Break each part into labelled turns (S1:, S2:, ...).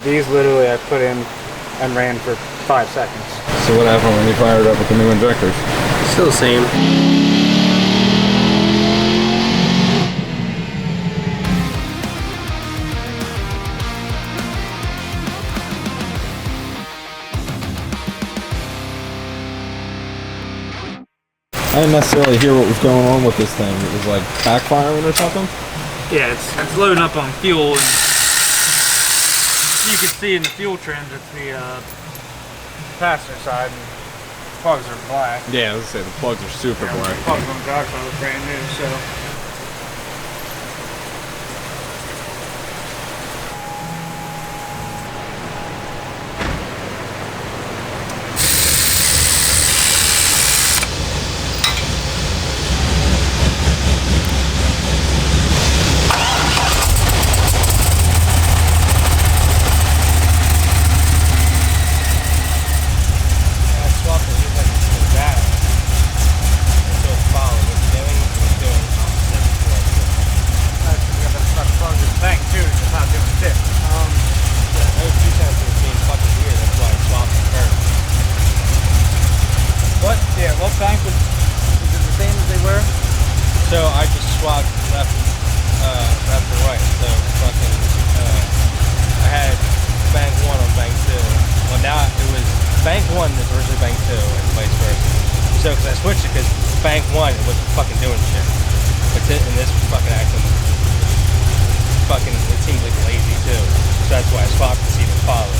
S1: these literally I put in and ran for 5 seconds.
S2: So what happened when you fired up with the new injectors?
S3: Still the same.
S2: I didn't necessarily hear what was going on with this thing. It was like backfiring or something?
S1: Yeah, it's loading up on fuel, and you can see in the fuel trends it's the passenger side, and plugs are black.
S2: Yeah, I was gonna say the plugs are super black.
S1: The plugs on the driver's side are brand new, so. Bank was it the same as they were?
S3: So I just swapped left and right. So fucking I had bank 1 on bank 2. Well, now it was bank 1 is originally bank 2 and vice versa. So because I switched it because bank 1 it was fucking doing shit, and this was fucking acting it seems like lazy too. So that's why I swapped to see if it followed.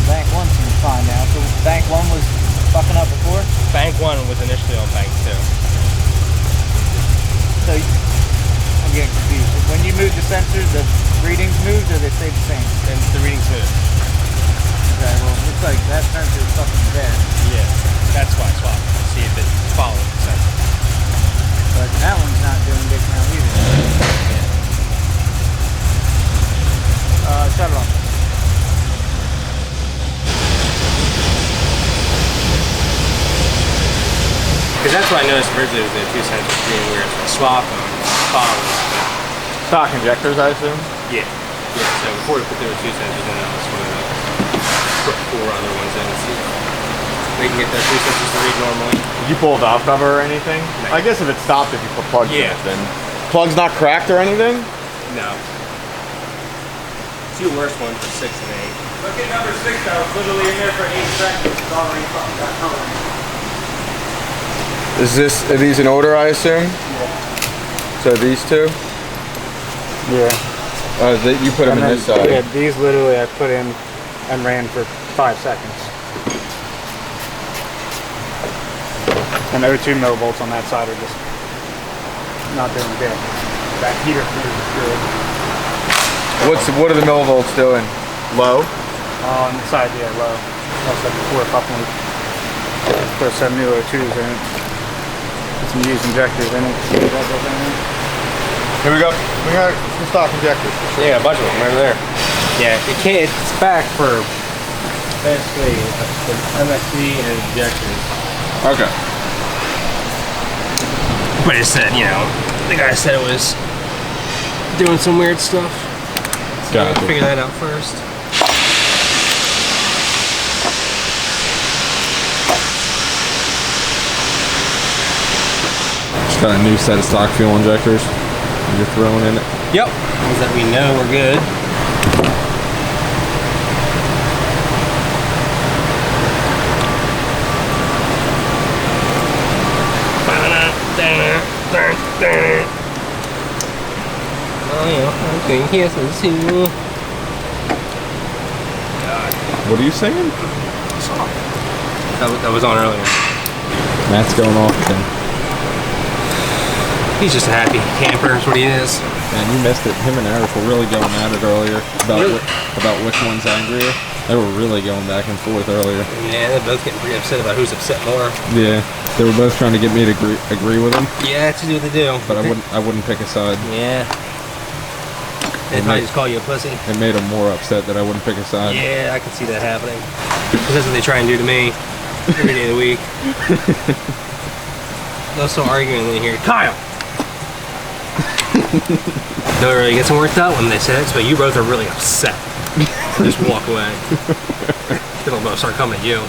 S1: Bank 1 seems fine now. So bank 1 was fucking up before?
S3: Bank 1 was initially on bank 2.
S1: So I'm getting confused. When you move the sensors, the readings moved or they stayed the same?
S3: And the readings moved.
S1: Okay, well it looks like that sensor is fucking dead.
S3: Yeah, that's why I swapped to see if it followed the sensor.
S1: But that one's not doing dick now either. Chevron.
S3: Because that's what I noticed originally with the 2 sensors being weird. So I swapped them, followed.
S2: Stock injectors, I assume?
S3: Yeah. Yeah, so before we put those 2 sensors in, I was going to put 4 other ones in and see if we can get those 2 sensors to read normally.
S2: Did you pull a valve cover or anything?
S3: No.
S2: I guess if it stopped if you put plugs in
S3: Yeah.
S2: it, then. Plug's not cracked or anything?
S3: No. 2 worse ones are 6 and 8.
S1: Look at number 6, I was literally in there for 8 seconds. It's already fucking got coloring.
S2: Are these in order, I assume?
S1: Yeah.
S2: So these two?
S1: Yeah.
S2: You put them in this side.
S1: Yeah, these literally I put in and ran for 5 seconds. And O2 millivolts on that side are just not doing good. That heater fuse is good.
S2: What are the millivolts doing? Low?
S1: On the side, yeah, low. That's like before fucking put some new O2s in it. Put some used injectors in it.
S2: Here we go. We got some stock injectors.
S3: Yeah, a bunch of them over there. Yeah, it's back for basically MSD and injectors.
S2: Okay.
S3: But it said, the guy said it was doing some weird stuff. So
S2: Gotcha.
S3: I gotta figure that out first.
S2: Just got a new set of stock fuel injectors you're throwing in it.
S3: Yep. Ones that we know we're good. Oh yeah, I'm doing here too.
S2: What are you saying?
S3: That was on earlier.
S2: Matt's going off again.
S3: He's just a happy camper is what he is.
S2: Man, you missed it. Him and Eric were really going at it earlier about which one's angrier. They were really going back and forth earlier.
S3: Yeah, they're both getting pretty upset about who's upset more.
S2: Yeah, they were both trying to get me to agree with them.
S3: Yeah, that's what they do.
S2: But I wouldn't pick a side.
S3: Yeah. They'd probably just call you a pussy.
S2: It made them more upset that I wouldn't pick a side.
S3: Yeah, I can see that happening. Because that's what they try and do to me every day of the week. They'll still arguing in here. Kyle! No, it really gets them worked out when they say that, but you both are really upset. Just walk away. It'll start coming at you.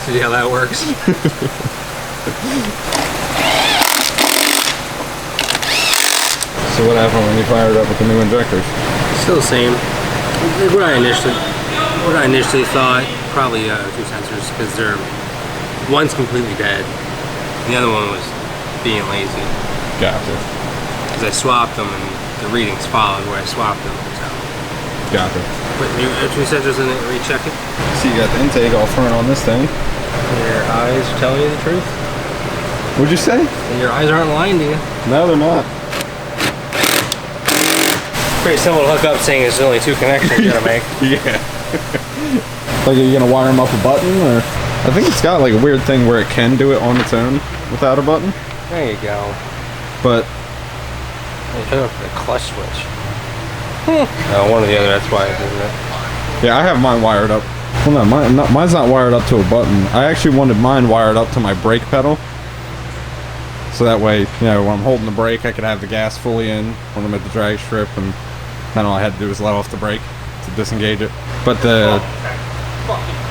S3: See how that works?
S2: So what happened when you fired up with the new injectors?
S3: Still the same. What I initially thought, probably two sensors, because one's completely dead. The other one was being lazy.
S2: Gotcha.
S3: Because I swapped them and the readings followed where I swapped them. So.
S2: Gotcha.
S3: But your two sensors in it, recheck it.
S2: So you got the intake all thrown on this thing.
S3: Your eyes are telling you the truth.
S2: What'd you say?
S3: Your eyes aren't lying to you.
S2: No, they're not.
S3: Pretty simple to hook up, saying there's only two connections you gotta make.
S2: Yeah. Like, are you gonna wire them up a button, or? I think it's got like a weird thing where it can do it on its own without a button.
S3: There you go.
S2: But
S3: You hook up the clutch switch. One or the other. That's why it does it.
S2: yeah, I have mine wired up. Well, no, mine's not wired up to a button. I actually wanted mine wired up to my brake pedal. So that way, you know, when I'm holding the brake, I could have the gas fully in when I'm at the drag strip, and then all I had to do was let off the brake to disengage it. But the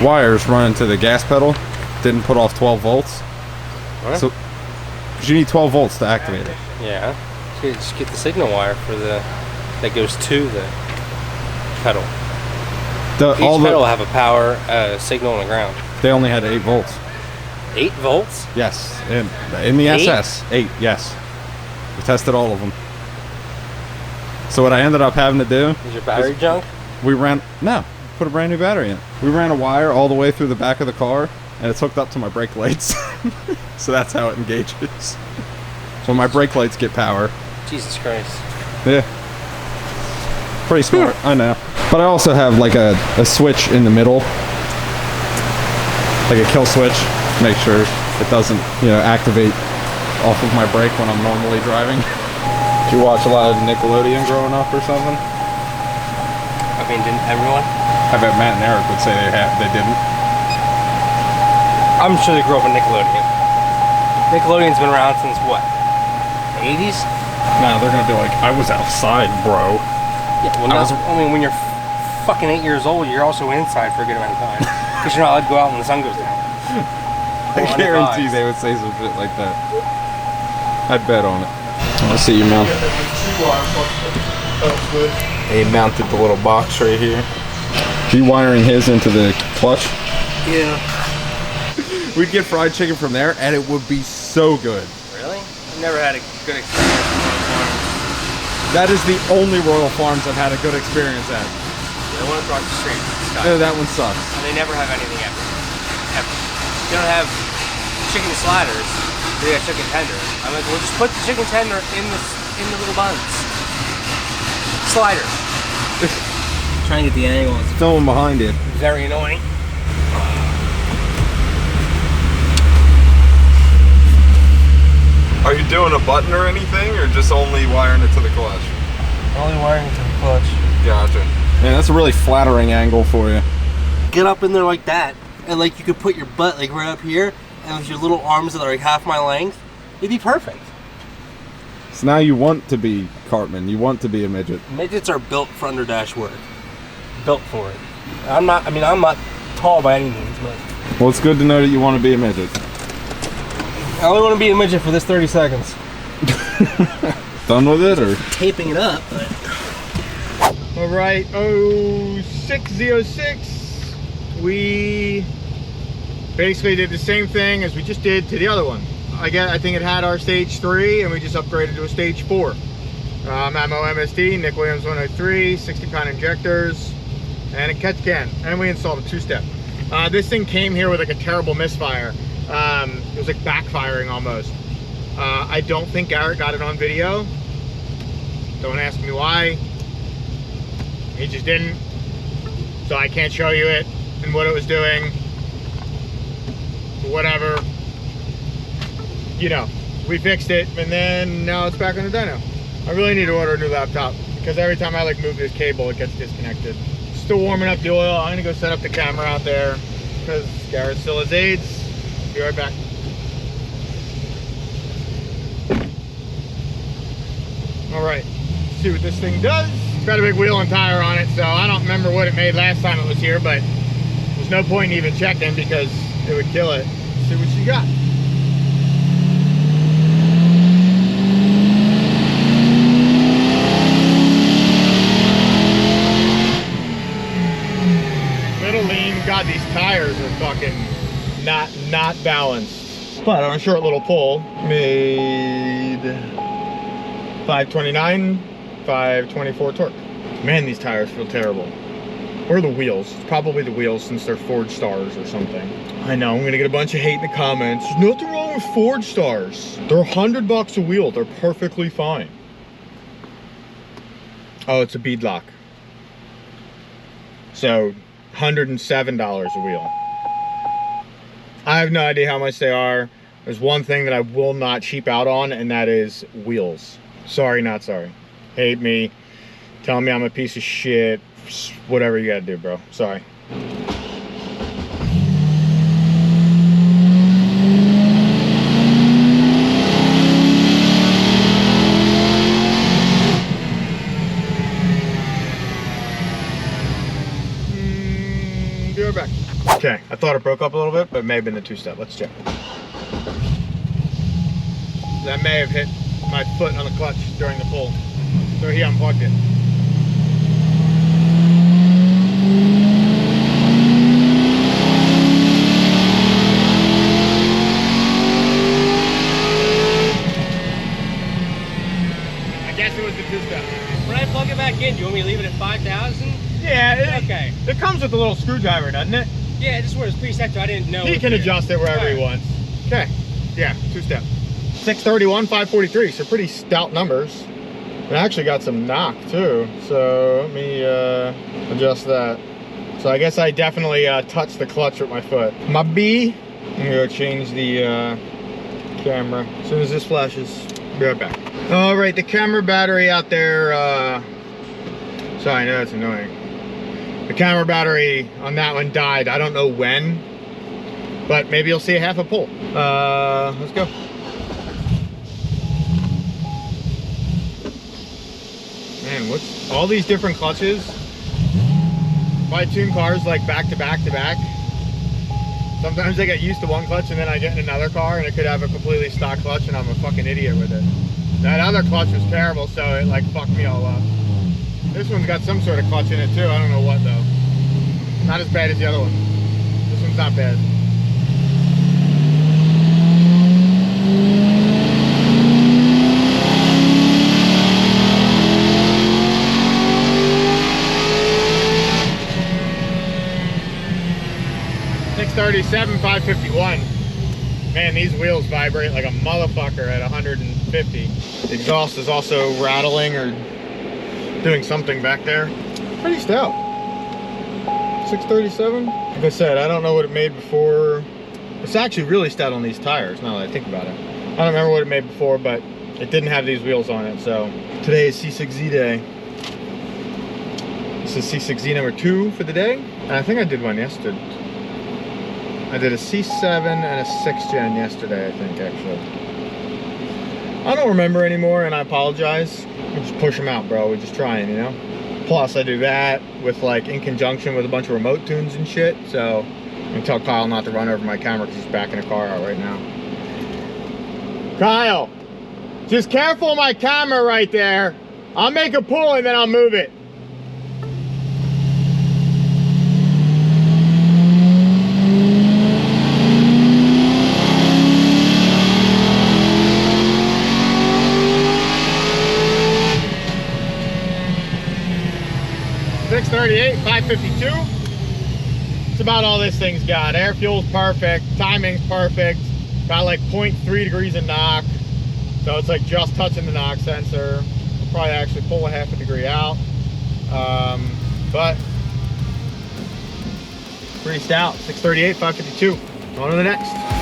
S2: wires running to the gas pedal didn't put off 12 volts.
S3: What?
S2: So 'cause you need 12 volts to activate it.
S3: Yeah. So you just get the signal wire for that goes to the pedal. Each pedal will have a power signal on the ground.
S2: They only had 8 volts.
S3: 8 volts?
S2: Yes, in the
S3: 8?
S2: SS, 8. Yes, we tested all of them. So what I ended up having to do,
S3: Is your battery junk?
S2: we put a brand new battery in. We ran a wire all the way through the back of the car, and it's hooked up to my brake lights. So that's how it engages. So my brake lights get power.
S3: Jesus Christ.
S2: Yeah, pretty smart. I know. But I also have like a switch in the middle, like a kill switch, to make sure it doesn't, you know, activate off of my brake when I'm normally driving. Did you watch a lot of Nickelodeon growing up or something?
S3: I mean, didn't everyone?
S2: I bet Matt and Eric would say they didn't.
S3: I'm sure they grew up on Nickelodeon. Nickelodeon's been around since what? 80s?
S2: No, they're gonna be like, I was outside, bro.
S3: Yeah, well, I mean, when you're fucking 8 years old, you're also inside for a good amount of time. Because you're not allowed to go out when the sun goes down.
S2: I guarantee they would say some shit like that. I'd bet on it. Let's see you mount. He mounted the little box right here. He wiring his into the clutch.
S3: Yeah.
S2: We'd get fried chicken from there, and it would be so good.
S3: Really? I've never had a good experience with Royal Farms.
S2: That is the only Royal Farms I've had a good experience at.
S3: The one across the street.
S2: No, that one sucks.
S3: And they never have anything ever. Ever. They don't have chicken sliders. They got chicken tender. I'm like, well, just put the chicken tender in the little buns. Slider. Trying to get the angle. It's
S2: Someone behind you.
S3: very annoying.
S2: Are you doing a button or anything, or just only wiring it to the clutch?
S3: Only wiring to the clutch.
S2: Gotcha. Man, that's a really flattering angle for you.
S3: Get up in there like that, and like you could put your butt like right up here, and with your little arms that are like half my length, it'd be perfect.
S2: So now you want to be Cartman. You want to be a midget.
S3: Midgets are built for under dash work. Built for it. I'm not tall by any means, but
S2: Well, it's good to know that you want to be a midget.
S3: I only want to be a midget for this 30 seconds.
S2: Done with it, or?
S3: Taping it up, but...
S1: All right, 0606, we basically did the same thing as we just did to the other one. I think it had our stage 3, and we just upgraded to a stage 4. Ammo MSD, Nick Williams 103, 60-pound injectors, and a catch can. And we installed a 2-step. This thing came here with like a terrible misfire. It was like backfiring almost. I don't think Garrett got it on video. Don't ask me why. He just didn't. So I can't show you it and what it was doing. But whatever. You know, we fixed it, and then now it's back on the dyno. I really need to order a new laptop because every time I like move this cable, it gets disconnected. Still warming up the oil. I'm gonna go set up the camera out there because Garrett still has AIDS. Be right back. All right, see what this thing does. got a big wheel and tire on it, so I don't remember what it made last time it was here, but there's no point in even checking because it would kill it. See what you got. Little lean. God, these tires are fucking not balanced. But on a short little pull, made 529, 524 torque. Man, these tires feel terrible. Or the wheels. It's probably the wheels since they're Forged Stars or something. I know, I'm gonna get a bunch of hate in the comments. There's nothing wrong with Forged Stars. They're $100 a wheel. They're perfectly fine. Oh, it's a bead lock. So, $107 a wheel. I have no idea how much they are. There's one thing that I will not cheap out on, and that is wheels. Sorry, not sorry. Hate me. Tell me I'm a piece of shit. Whatever you gotta do, bro. Sorry. Be right back. Okay, I thought it broke up a little bit, but it may have been the two-step. Let's check. That may have hit my foot on the clutch during the pull. So he unplugged it. I guess it was the two-step.
S3: When I plug it back in, do you want me to leave it at 5,000?
S1: Yeah,
S3: Okay.
S1: It comes with a little screwdriver, doesn't it?
S3: Yeah, this was preset, so I didn't know.
S1: He can adjust it wherever he wants. Okay, yeah, two-step. 631, 543, so pretty stout numbers. It actually got some knock too, so let me adjust that. So I guess I definitely touched the clutch with my foot. My B, I'm gonna go change the camera as soon as this flashes. Be right back. All right, the camera battery out there, sorry, I know that's annoying. The camera battery on that one died. I don't know when, but maybe you'll see a half a pull. Let's go. Man, what's all these different clutches? If I tune cars like back to back to back, sometimes I get used to one clutch and then I get in another car and it could have a completely stock clutch and I'm a fucking idiot with it. That other clutch was terrible, so it like fucked me all up. This one's got some sort of clutch in it too. I don't know what though. Not as bad as the other one. This one's not bad. $637, $551. Man, these wheels vibrate like a motherfucker at 150. The exhaust is also rattling or doing something back there. Pretty stout. 637. Like I said, I don't know what it made before. It's actually really stout on these tires now that I think about it. I don't remember what it made before, but it didn't have these wheels on it. So today is C6Z day. This is C6Z number 2 for the day. And I think I did one yesterday. I did a C7 and a 6th gen yesterday, I think, actually. I don't remember anymore, and I apologize. We just push them out, bro. We're just trying, you know? Plus, I do that with, like, in conjunction with a bunch of remote tunes and shit, so I'm gonna tell Kyle not to run over my camera because he's backing a car out right now. Kyle, just careful of my camera right there. I'll make a pull and then I'll move it. $638, $552. It's about all this thing's got. Air fuel's perfect, timing's perfect. Got like 0.3 degrees of knock. So it's like just touching the knock sensor. We'll probably actually pull a half a degree out. But pretty stout. $638, $552. On to the next.